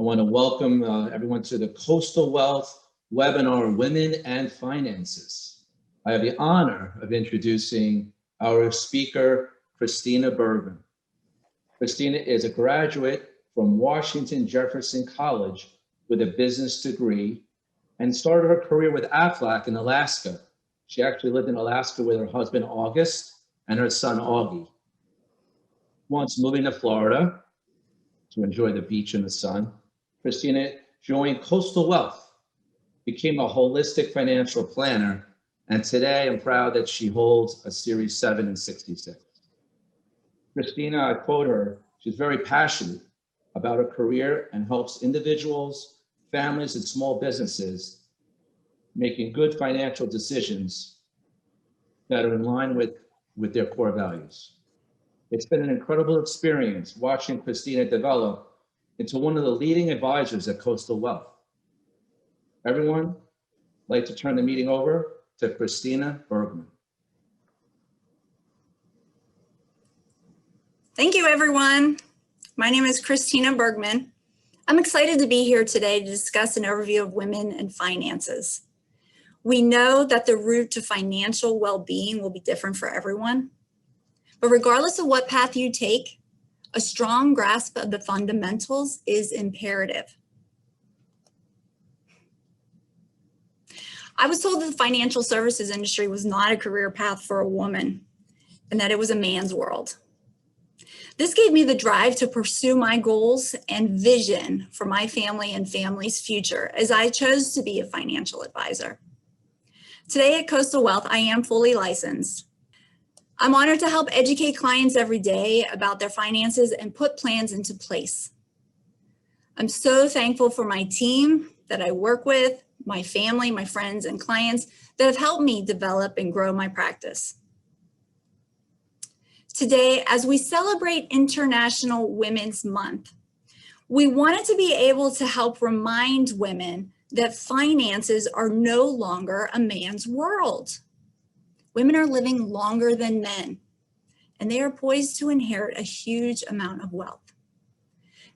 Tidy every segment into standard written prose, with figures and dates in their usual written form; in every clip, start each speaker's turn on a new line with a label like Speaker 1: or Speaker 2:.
Speaker 1: I want to welcome everyone to the Coastal Wealth webinar, Women and Finances. I have the honor of introducing our speaker, Kristina Bergman. Kristina is a graduate from Washington Jefferson College with a business degree and started her career with Aflac in Alaska. She actually lived in Alaska with her husband, August, and her son, Augie. Once moving to Florida to enjoy the beach and the sun, Kristina joined Coastal Wealth, became a holistic financial planner, and today I'm proud that she holds a Series 7 and 66. Kristina, I quote her, she's very passionate about her career and helps individuals, families, and small businesses making good financial decisions that are in line with their core values. It's been an incredible experience watching Kristina develop into one of the leading advisors at Coastal Wealth. Everyone, I'd like to turn the meeting over to Kristina Bergman.
Speaker 2: Thank you, everyone. My name is Kristina Bergman. I'm excited to be here today to discuss an overview of women and finances. We know that the route to financial well-being will be different for everyone, but regardless of what path you take, a strong grasp of the fundamentals is imperative. I was told that the financial services industry was not a career path for a woman and that it was a man's world. This gave me the drive to pursue my goals and vision for my family and family's future as I chose to be a financial advisor. Today at Coastal Wealth, I am fully licensed. I'm honored to help educate clients every day about their finances and put plans into place. I'm so thankful for my team that I work with, my family, my friends, and clients that have helped me develop and grow my practice. Today, as we celebrate International Women's Month, we wanted to be able to help remind women that finances are no longer a man's world. Women are living longer than men, and they are poised to inherit a huge amount of wealth.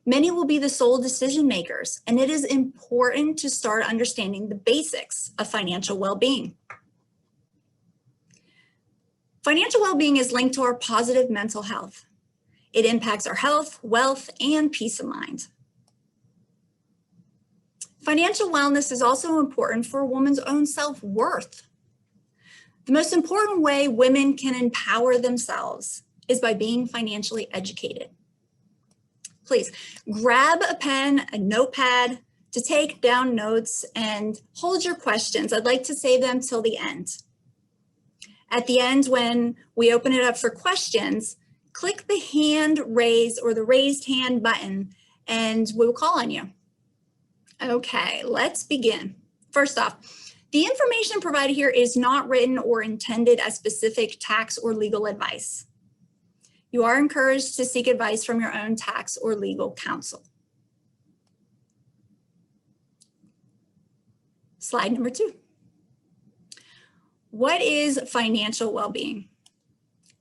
Speaker 2: Many will be the sole decision makers, and it is important to start understanding the basics of financial well-being. Financial well-being is linked to our positive mental health. It impacts our health, wealth, and peace of mind. Financial wellness is also important for a woman's own self-worth. The most important way women can empower themselves is by being financially educated. Please grab a pen, a notepad to take down notes and hold your questions. I'd like to save them till the end. At the end, when we open it up for questions, click the hand raise or the raised hand button and we'll call on you. Okay, let's begin. First off, the information provided here is not written or intended as specific tax or legal advice. You are encouraged to seek advice from your own tax or legal counsel. Slide number 2. What is financial well-being?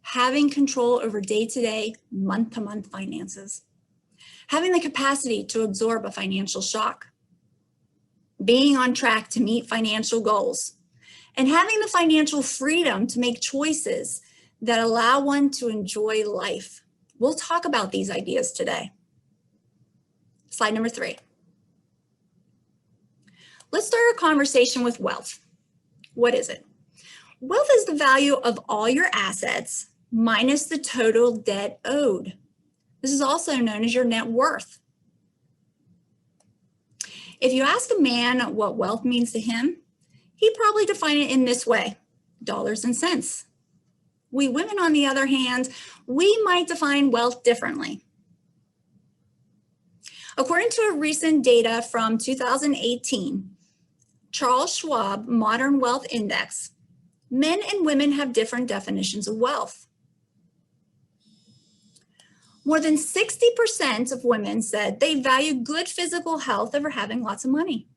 Speaker 2: Having control over day-to-day, month-to-month finances. Having the capacity to absorb a financial shock. Being on track to meet financial goals, and having the financial freedom to make choices that allow one to enjoy life. We'll talk about these ideas today. Slide number 3. Let's start our conversation with wealth. What is it? Wealth is the value of all your assets minus the total debt owed. This is also known as your net worth. If you ask a man what wealth means to him, he'd probably define it in this way, dollars and cents. We women, on the other hand, we might define wealth differently. According to a recent data from 2018, Charles Schwab Modern Wealth Index, men and women have different definitions of wealth. More than 60% of women said they value good physical health over having lots of money.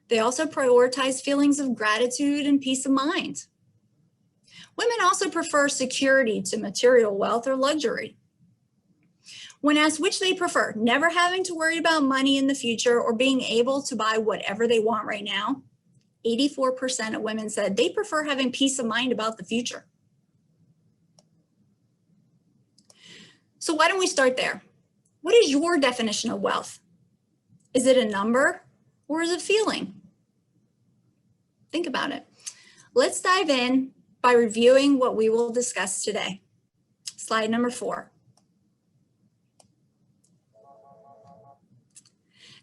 Speaker 2: They also prioritize feelings of gratitude and peace of mind. Women also prefer security to material wealth or luxury. When asked which they prefer, never having to worry about money in the future or being able to buy whatever they want right now, 84% of women said they prefer having peace of mind about the future. So why don't we start there? What is your definition of wealth? Is it a number or is it a feeling? Think about it. Let's dive in by reviewing what we will discuss today. Slide number 4.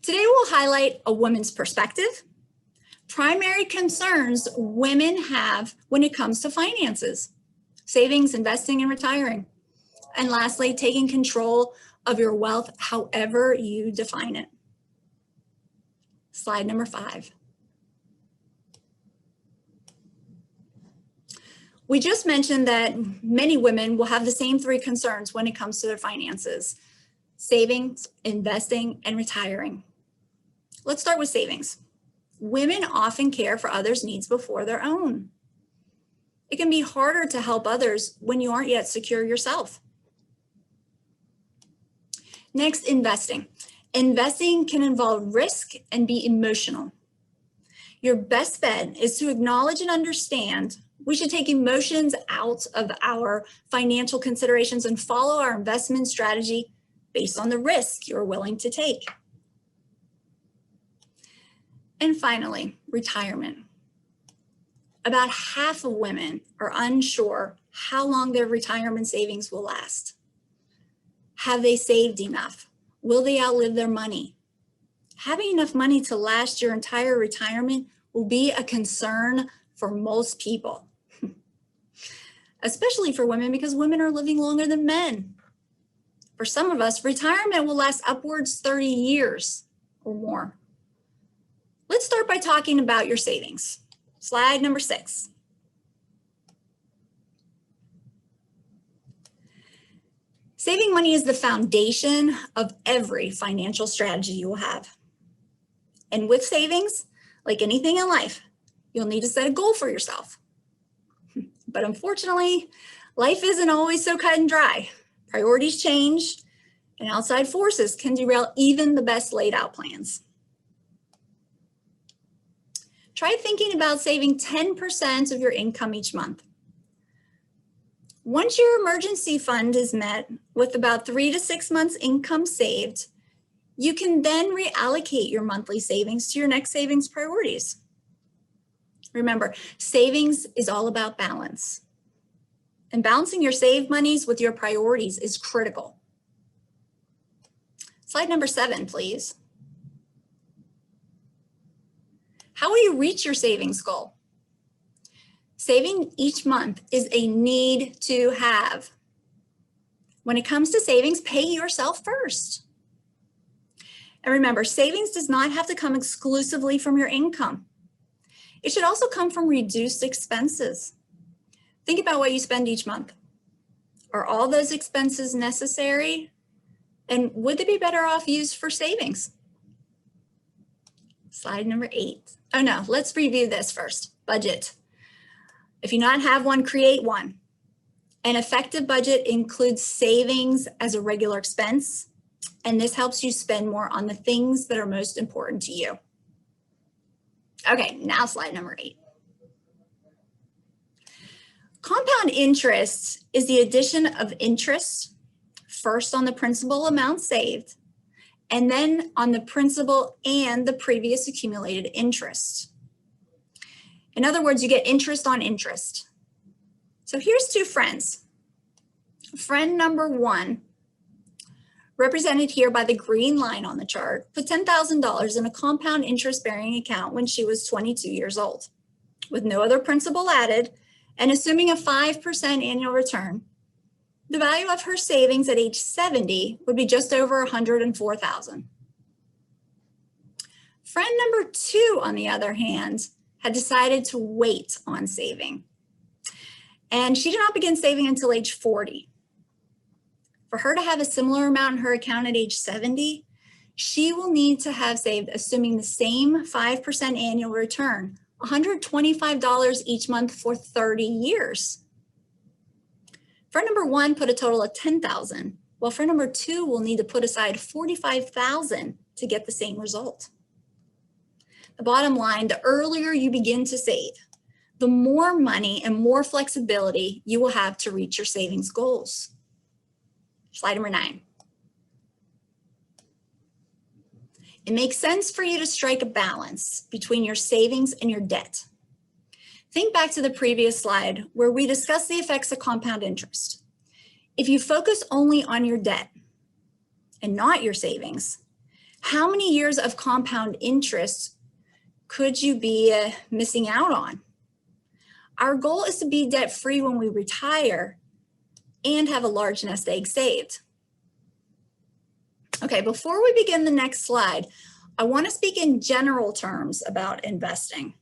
Speaker 2: Today we'll highlight a woman's perspective, primary concerns women have when it comes to finances, savings, investing, and retiring. And lastly, taking control of your wealth however you define it. Slide number 5. We just mentioned that many women will have the same 3 concerns when it comes to their finances: savings, investing, and retiring. Let's start with savings. Women often care for others' needs before their own. It can be harder to help others when you aren't yet secure yourself. Next, investing. Investing can involve risk and be emotional. Your best bet is to acknowledge and understand we should take emotions out of our financial considerations and follow our investment strategy based on the risk you're willing to take. And finally, retirement. About half of women are unsure how long their retirement savings will last. Have they saved enough? Will they outlive their money? Having enough money to last your entire retirement will be a concern for most people, especially for women because women are living longer than men. For some of us, retirement will last upwards 30 years or more. Let's start by talking about your savings. Slide number 6. Saving money is the foundation of every financial strategy you will have. And with savings, like anything in life, you'll need to set a goal for yourself. But unfortunately, life isn't always so cut and dry. Priorities change, and outside forces can derail even the best laid out plans. Try thinking about saving 10% of your income each month. Once your emergency fund is met with about 3 to 6 months income saved, you can then reallocate your monthly savings to your next savings priorities. Remember, savings is all about balance. And balancing your saved monies with your priorities is critical. Slide number 7, please. How will you reach your savings goal? Saving each month is a need to have. When it comes to savings, pay yourself first. And remember, savings does not have to come exclusively from your income. It should also come from reduced expenses. Think about what you spend each month. Are all those expenses necessary? And would they be better off used for savings? Slide number 8. Oh no, let's review this first. Budget. If you not have one, create one. An effective budget includes savings as a regular expense, and this helps you spend more on the things that are most important to you. Okay, now slide number 8. Compound interest is the addition of interest, first on the principal amount saved, and then on the principal and the previous accumulated interest. In other words, you get interest on interest. So here's 2 friends. Friend number 1, represented here by the green line on the chart, put $10,000 in a compound interest-bearing account when she was 22 years old. With no other principal added, and assuming a 5% annual return, the value of her savings at age 70 would be just over $104,000. Friend number 2, on the other hand, had decided to wait on saving. And she did not begin saving until age 40. For her to have a similar amount in her account at age 70, she will need to have saved, assuming the same 5% annual return, $125 each month for 30 years. Friend number 1 put a total of $10,000 Well, friend number 2 will need to put aside $45,000 to get the same result. The bottom line, the earlier you begin to save, the more money and more flexibility you will have to reach your savings goals. Slide number 9. It makes sense for you to strike a balance between your savings and your debt. Think back to the previous slide where we discussed the effects of compound interest. If you focus only on your debt and not your savings, how many years of compound interest could you be missing out on? Our goal is to be debt-free when we retire and have a large nest egg saved. Okay, before we begin the next slide, I want to speak in general terms about investing.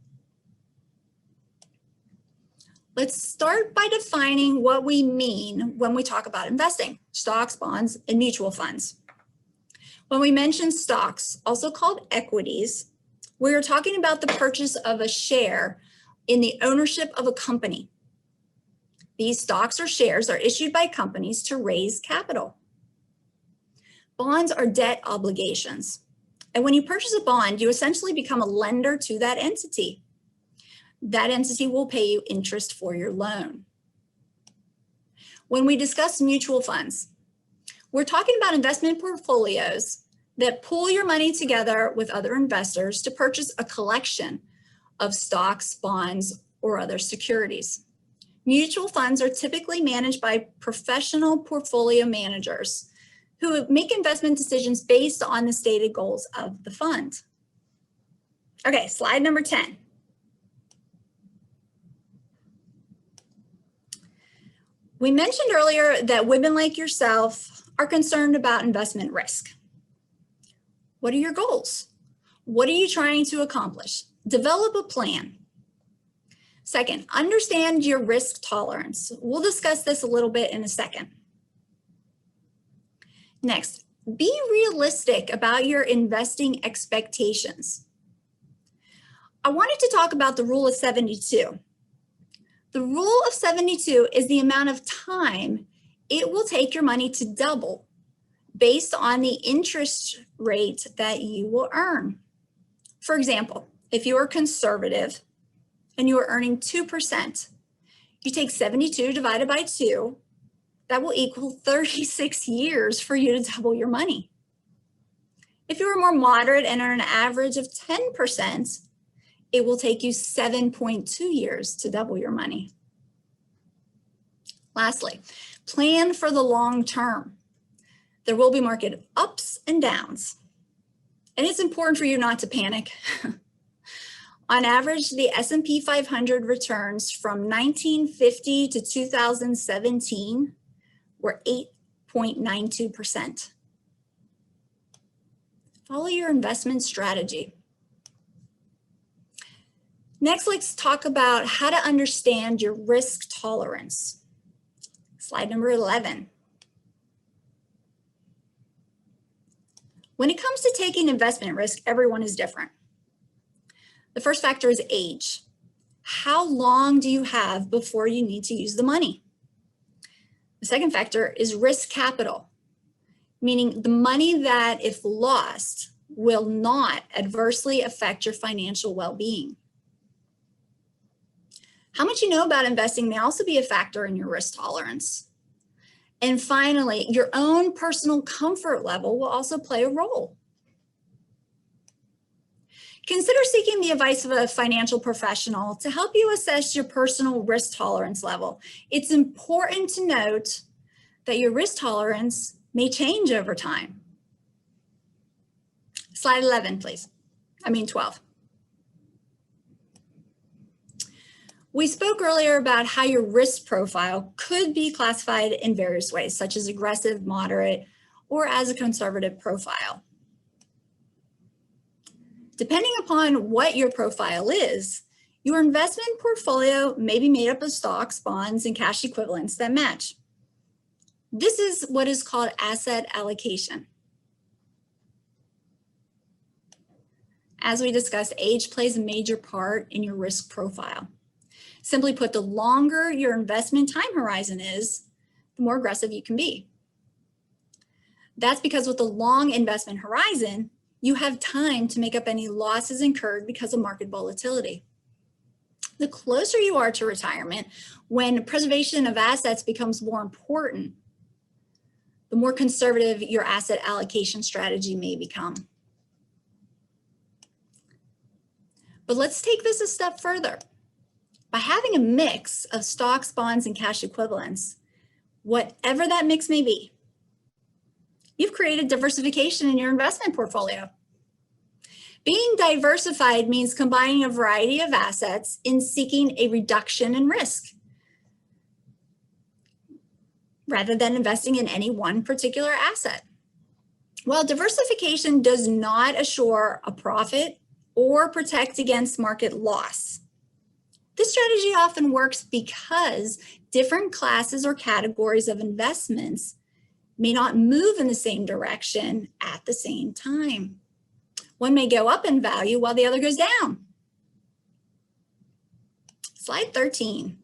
Speaker 2: Let's start by defining what we mean when we talk about investing: stocks, bonds, and mutual funds. When we mention stocks, also called equities, we are talking about the purchase of a share in the ownership of a company. These stocks or shares are issued by companies to raise capital. Bonds are debt obligations. And when you purchase a bond, you essentially become a lender to that entity. That entity will pay you interest for your loan. When we discuss mutual funds, we're talking about investment portfolios that pool your money together with other investors to purchase a collection of stocks, bonds, or other securities. Mutual funds are typically managed by professional portfolio managers who make investment decisions based on the stated goals of the fund. Okay, slide number 10. We mentioned earlier that women like yourself are concerned about investment risk. What are your goals? What are you trying to accomplish? Develop a plan. Second, understand your risk tolerance. We'll discuss this a little bit in a second. Next, be realistic about your investing expectations. I wanted to talk about the rule of 72. The rule of 72 is the amount of time it will take your money to double based on the interest rate that you will earn. For example, if you are conservative and you are earning 2%, you take 72 divided by 2, that will equal 36 years for you to double your money. If you are more moderate and earn an average of 10%, it will take you 7.2 years to double your money. Lastly, plan for the long term. There will be market ups and downs, and it's important for you not to panic. On average, the S&P 500 returns from 1950 to 2017 were 8.92%. Follow your investment strategy. Next, let's talk about how to understand your risk tolerance. Slide number 11. When it comes to taking investment risk, everyone is different. The first factor is age. How long do you have before you need to use the money? The second factor is risk capital, meaning the money that, if lost, will not adversely affect your financial well-being. How much you know about investing may also be a factor in your risk tolerance. And finally, your own personal comfort level will also play a role. Consider seeking the advice of a financial professional to help you assess your personal risk tolerance level. It's important to note that your risk tolerance may change over time. Slide 11, please. 12. We spoke earlier about how your risk profile could be classified in various ways, such as aggressive, moderate, or as a conservative profile. Depending upon what your profile is, your investment portfolio may be made up of stocks, bonds, and cash equivalents that match. This is what is called asset allocation. As we discussed, age plays a major part in your risk profile. Simply put, the longer your investment time horizon is, the more aggressive you can be. That's because with a long investment horizon, you have time to make up any losses incurred because of market volatility. The closer you are to retirement, when preservation of assets becomes more important, the more conservative your asset allocation strategy may become. But let's take this a step further. By having a mix of stocks, bonds, and cash equivalents, whatever that mix may be, you've created diversification in your investment portfolio. Being diversified means combining a variety of assets in seeking a reduction in risk, rather than investing in any one particular asset. While diversification does not assure a profit or protect against market loss, this strategy often works because different classes or categories of investments may not move in the same direction at the same time. One may go up in value while the other goes down. Slide 13.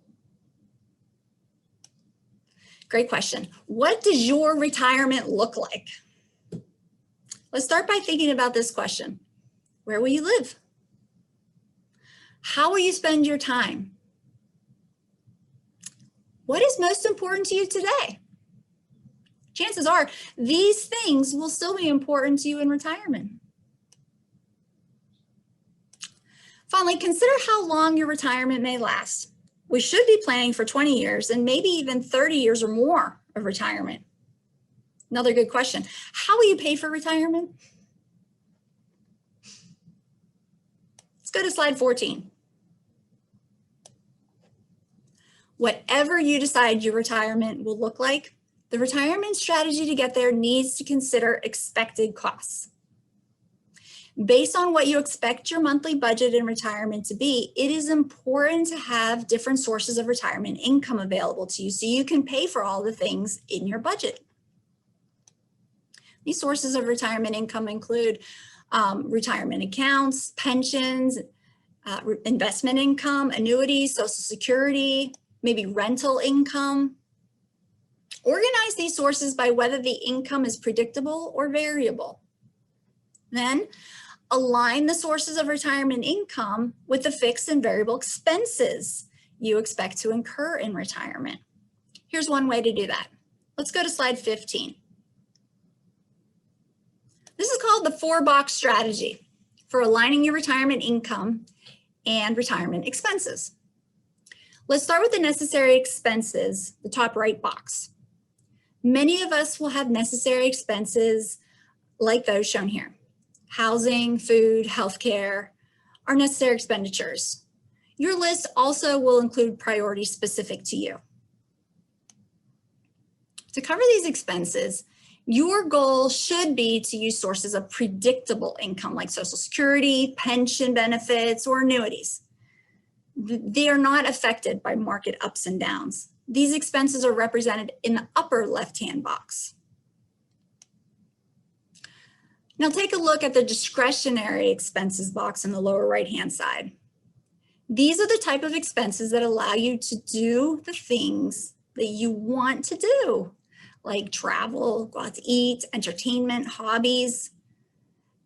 Speaker 2: Great question. What does your retirement look like? Let's start by thinking about this question. Where will you live? How will you spend your time? What is most important to you today? Chances are these things will still be important to you in retirement. Finally, consider how long your retirement may last. We should be planning for 20 years and maybe even 30 years or more of retirement. Another good question. How will you pay for retirement? Let's go to slide 14. Whatever you decide your retirement will look like, the retirement strategy to get there needs to consider expected costs. Based on what you expect your monthly budget in retirement to be, it is important to have different sources of retirement income available to you so you can pay for all the things in your budget. These sources of retirement income include retirement accounts, pensions, investment income, annuities, Social Security, maybe rental income. Organize these sources by whether the income is predictable or variable. Then align the sources of retirement income with the fixed and variable expenses you expect to incur in retirement. Here's one way to do that. Let's go to slide 15. This is called the 4-box strategy for aligning your retirement income and retirement expenses. Let's start with the necessary expenses, the top right box. Many of us will have necessary expenses like those shown here. Housing, food, healthcare are necessary expenditures. Your list also will include priorities specific to you. To cover these expenses, your goal should be to use sources of predictable income like Social Security, pension benefits, or annuities. They are not affected by market ups and downs. These expenses are represented in the upper left-hand box. Now take a look at the discretionary expenses box in the lower right-hand side. These are the type of expenses that allow you to do the things that you want to do, like travel, go out to eat, entertainment, hobbies.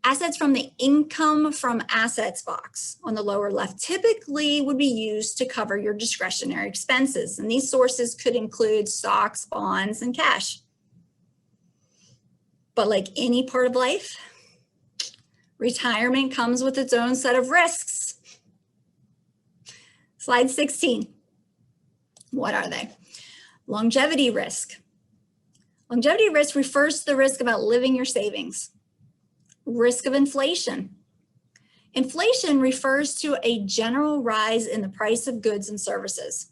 Speaker 2: Assets from the income from assets box on the lower left typically would be used to cover your discretionary expenses. And these sources could include stocks, bonds, and cash. But like any part of life, retirement comes with its own set of risks. Slide 16. What are they? Longevity risk. Longevity risk refers to the risk of outliving your savings. Risk of inflation. Inflation refers to a general rise in the price of goods and services.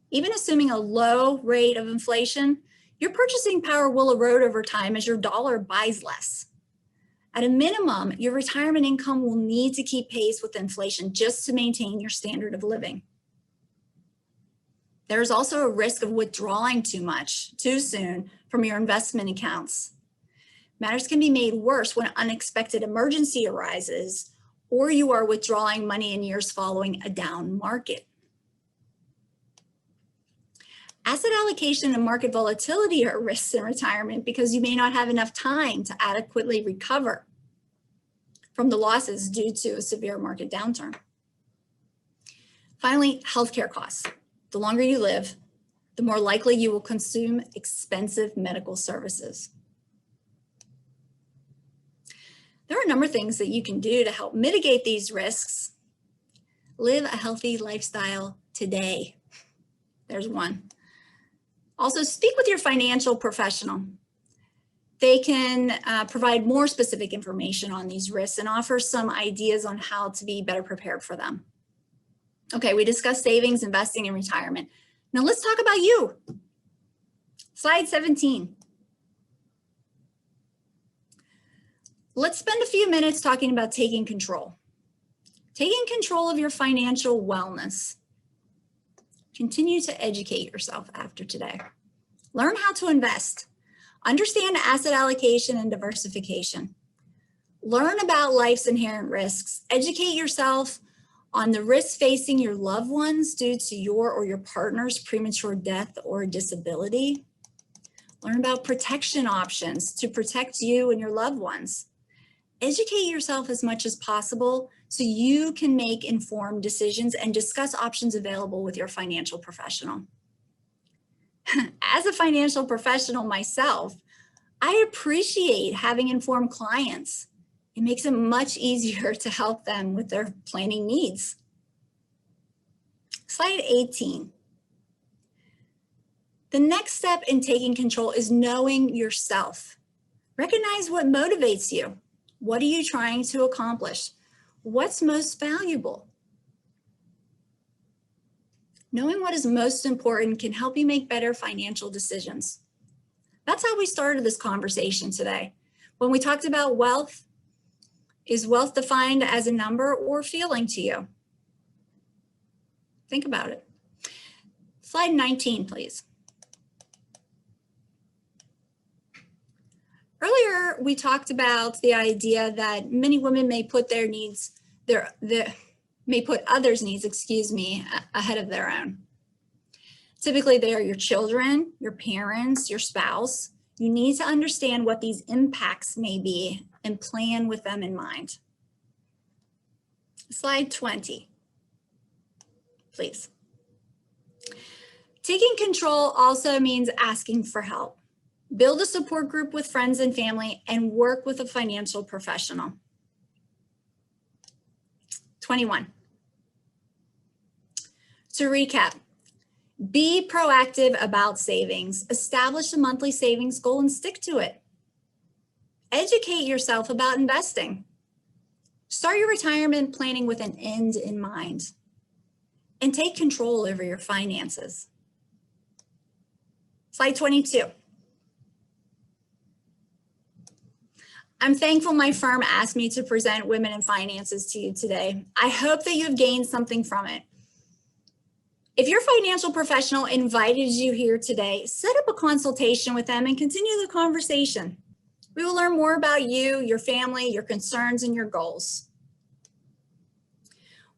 Speaker 2: Even assuming a low rate of inflation, your purchasing power will erode over time as your dollar buys less. At a minimum, your retirement income will need to keep pace with inflation just to maintain your standard of living. There's also a risk of withdrawing too much, too soon from your investment accounts. Matters can be made worse when an unexpected emergency arises or you are withdrawing money in years following a down market. Asset allocation and market volatility are risks in retirement because you may not have enough time to adequately recover from the losses due to a severe market downturn. Finally, healthcare costs. The longer you live, the more likely you will consume expensive medical services. There are a number of things that you can do to help mitigate these risks. Live a healthy lifestyle today. There's one. Also, speak with your financial professional. They can provide more specific information on these risks and offer some ideas on how to be better prepared for them. Okay, we discussed savings, investing, and retirement. Now let's talk about you. Slide 17. Let's spend a few minutes talking about taking control. Taking control of your financial wellness. Continue to educate yourself after today. Learn how to invest. Understand asset allocation and diversification. Learn about life's inherent risks. Educate yourself on the risks facing your loved ones due to your or your partner's premature death or disability. Learn about protection options to protect you and your loved ones. Educate yourself as much as possible so you can make informed decisions and discuss options available with your financial professional. As a financial professional myself, I appreciate having informed clients. It makes it much easier to help them with their planning needs. Slide 18. The next step in taking control is knowing yourself. Recognize what motivates you. What are you trying to accomplish? What's most valuable? Knowing what is most important can help you make better financial decisions. That's how we started this conversation today. When we talked about wealth, is wealth defined as a number or feeling to you? Think about it. Slide 19, please. Earlier, we talked about the idea that many women may put their needs, may put others' needs, ahead of their own. Typically, they are your children, your parents, your spouse. You need to understand what these impacts may be and plan with them in mind. Slide 20, please. Taking control also means asking for help. Build a support group with friends and family and work with a financial professional. 21. To recap, be proactive about savings. Establish a monthly savings goal and stick to it. Educate yourself about investing. Start your retirement planning with an end in mind. And take control over your finances. Slide 22. I'm thankful my firm asked me to present Women in Finances to you today. I hope that you have gained something from it. If your financial professional invited you here today, set up a consultation with them and continue the conversation. We will learn more about you, your family, your concerns, and your goals.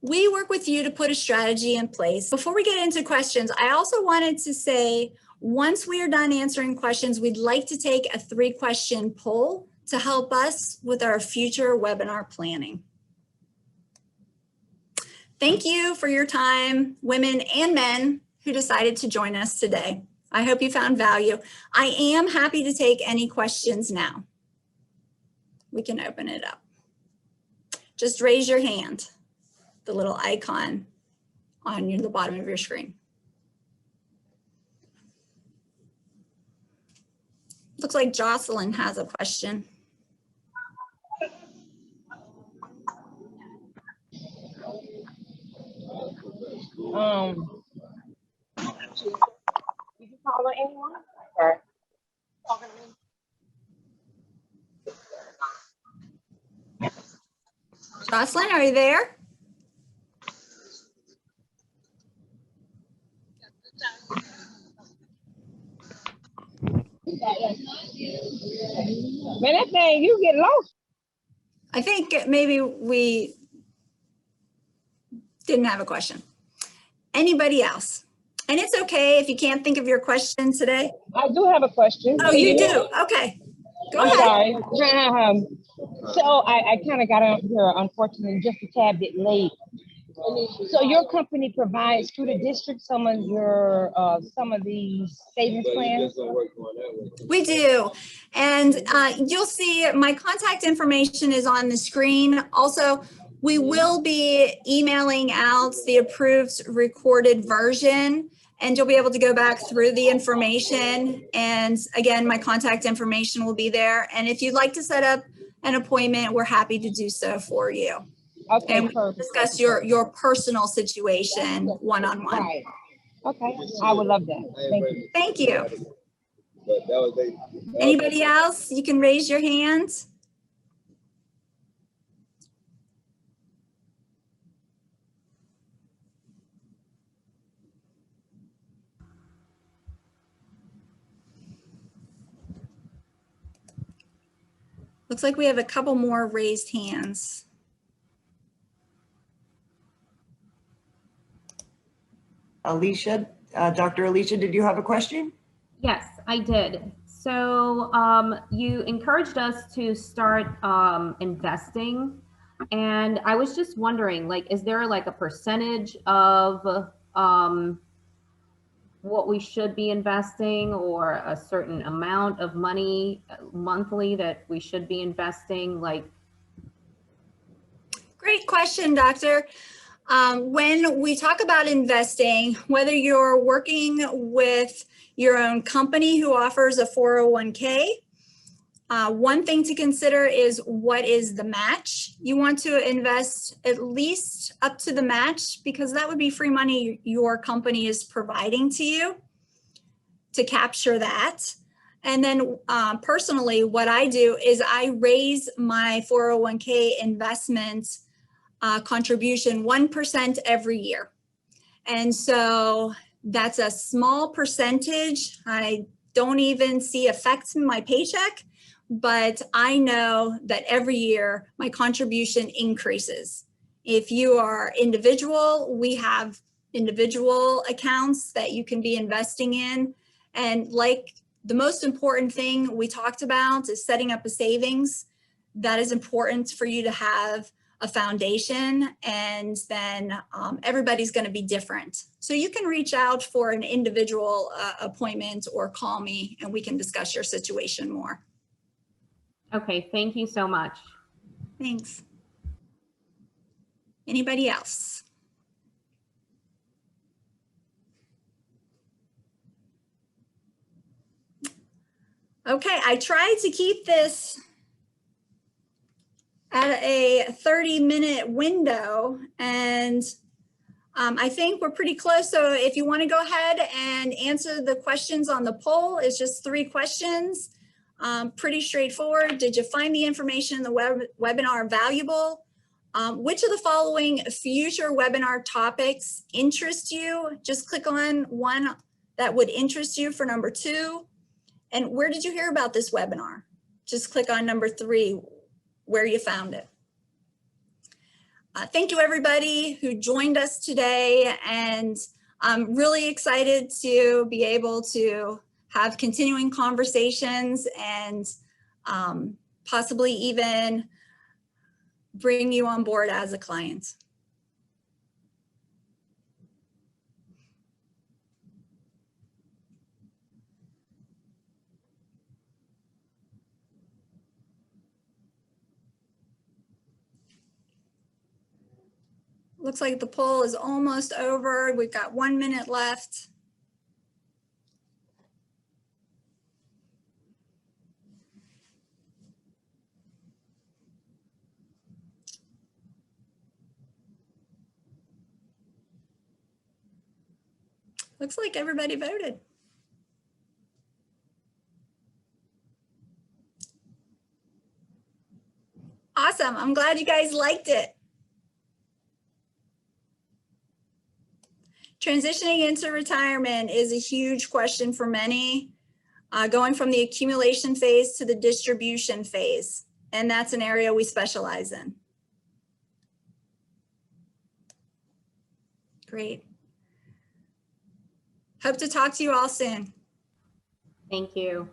Speaker 2: We work with you to put a strategy in place. Before we get into questions, I also wanted to say, once we are done answering questions, we'd like to take a 3-question poll to help us with our future webinar planning. Thank you for your time, women and men who decided to join us today. I hope you found value. I am happy to take any questions now. We can open it up. Just raise your hand, the little icon on the bottom of your screen. Looks like Jocelyn has a question.
Speaker 3: Did you call on anyone? Or talking to me?
Speaker 2: Jocelyn, are you there?
Speaker 3: Man, that thing, you get lost.
Speaker 2: I think maybe we didn't have a question. Anybody else? And it's okay if you can't think of your question today.
Speaker 3: I do have a question.
Speaker 2: Oh, you do? Okay. Go
Speaker 3: I'm
Speaker 2: ahead.
Speaker 3: sorry. So I kind of got out here, unfortunately, just a tad bit late. So your company provides through the district some of the savings plans?
Speaker 2: We do. And you'll see my contact information is on the screen. Also, we will be emailing out the approved recorded version, and you'll be able to go back through the information. And again, my contact information will be there. And if you'd like to set up an appointment, we're happy to do so for you.
Speaker 3: Okay,
Speaker 2: And we'll discuss your personal situation one-on-one.
Speaker 3: Right. Okay, I would love that. Thank you.
Speaker 2: Thank you. Anybody else? You can raise your hand. Looks like we have a couple more raised hands.
Speaker 4: Alicia, Dr. Alicia, did you have a question?
Speaker 5: Yes, I did. So you encouraged us to start investing, and I was just wondering, like, is there like a percentage of what we should be investing, or a certain amount of money monthly that we should be investing? Like,
Speaker 2: Great question, Doctor. When we talk about investing, whether you're working with your own company who offers a 401k, one thing to consider is what is the match. You want to invest at least up to the match, because that would be free money your company is providing to you to capture that. And then personally, what I do is I raise my 401k investment contribution 1% every year. And so that's a small percentage. I don't even see effects in my paycheck, but I know that every year my contribution increases. If you are individual, we have individual accounts that you can be investing in. And like the most important thing we talked about is setting up a savings. That is important for you to have a foundation, and then everybody's going to be different. So you can reach out for an individual appointment or call me and we can discuss your situation more.
Speaker 5: okay, thank you so much.
Speaker 2: Thanks. Anybody else? Okay, I tried to keep this at a 30-minute window, and I think we're pretty close. So if you want to go ahead and answer the questions on the poll, it's just 3 questions. Pretty straightforward. Did you find the information in the webinar valuable? Which of the following future webinar topics interest you? Just click on one that would interest you for number 2. And where did you hear about this webinar? Just click on number 3, where you found it. Thank you everybody who joined us today, and I'm really excited to be able to have continuing conversations and possibly even bring you on board as a client. Looks like the poll is almost over. We've got 1 minute left. Looks like everybody voted. Awesome. I'm glad you guys liked it. Transitioning into retirement is a huge question for many, going from the accumulation phase to the distribution phase. And that's an area we specialize in. Great. Hope to talk to you all soon.
Speaker 5: Thank you.